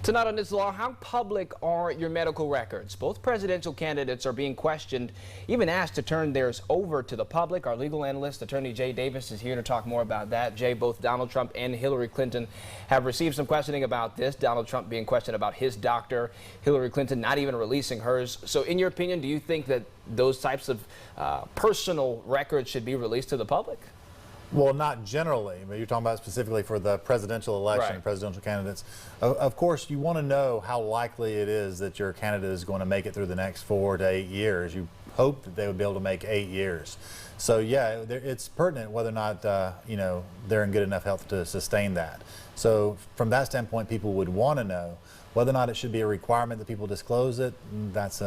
Tonight on This Law, how public are your medical records? Both presidential candidates are being questioned, even asked to turn theirs over to the public. Our legal analyst, Attorney Jay Davis, is here to talk more about that. Jay, both Donald Trump and Hillary Clinton have received some questioning about this. Donald Trump being questioned about his doctor, Hillary Clinton not even releasing hers. So in your opinion, do you think that those types of personal records should be released to the public? Well, not generally, but you're talking about specifically for the presidential election, Right. presidential candidates. Of course, you want to know how likely it is that your candidate is going to make it through the next 4 to 8 years. You hope that they would be able to make 8 years. So, yeah, it's pertinent whether or not, they're in good enough health to sustain that. So, from that standpoint, people would want to know whether or not it should be a requirement that people disclose it. That's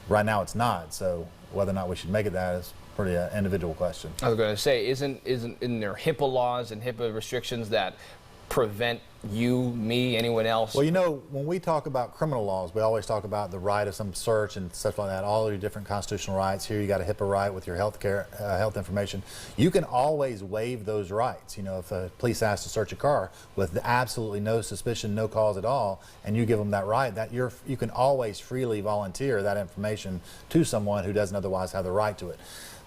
right now it's not. So, whether or not we should make it that is pretty individual question. I was going to say, isn't there HIPAA laws and HIPAA restrictions that prevent you, me, anyone else? Well, when we talk about criminal laws, we always talk about the right of some search and stuff like that, all your different constitutional rights. Here you got a HIPAA right with your health information. You can always waive those rights. If a police asks to search a car with absolutely no suspicion, no cause at all, and you give them that right, you can always freely volunteer that information to someone who doesn't otherwise have the right to it.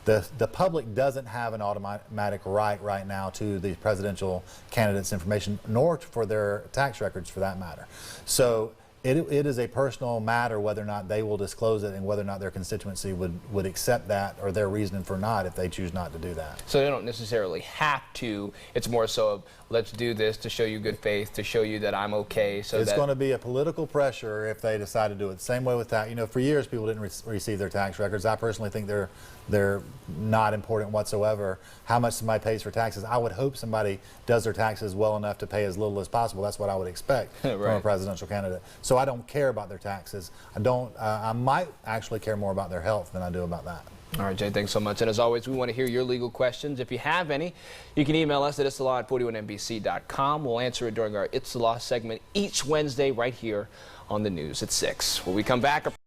The public doesn't have an automatic right now to the presidential candidates' information, nor for their tax records for that matter. So it is a personal matter whether or not they will disclose it and whether or not their constituency would accept that, or their reasoning for not if they choose not to do that. So they don't necessarily have to. It's more so of, let's do this to show you good faith, to show you that I'm okay. So it's going to be a political pressure if they decide to do it. Same way with that. For years people didn't receive their tax records. I personally think they're not important whatsoever. How much somebody pays for taxes, I would hope somebody does their taxes well enough to pay as little as possible. That's what I would expect Right. from a presidential candidate. So I don't care about their taxes. I might actually care more about their health than I do about that. All right, Jay, thanks so much. And as always, we want to hear your legal questions. If you have any, you can email us at itsthelaw@41nbc.com. We'll answer it during our It's the Law segment each Wednesday right here on the news at 6. When we come back,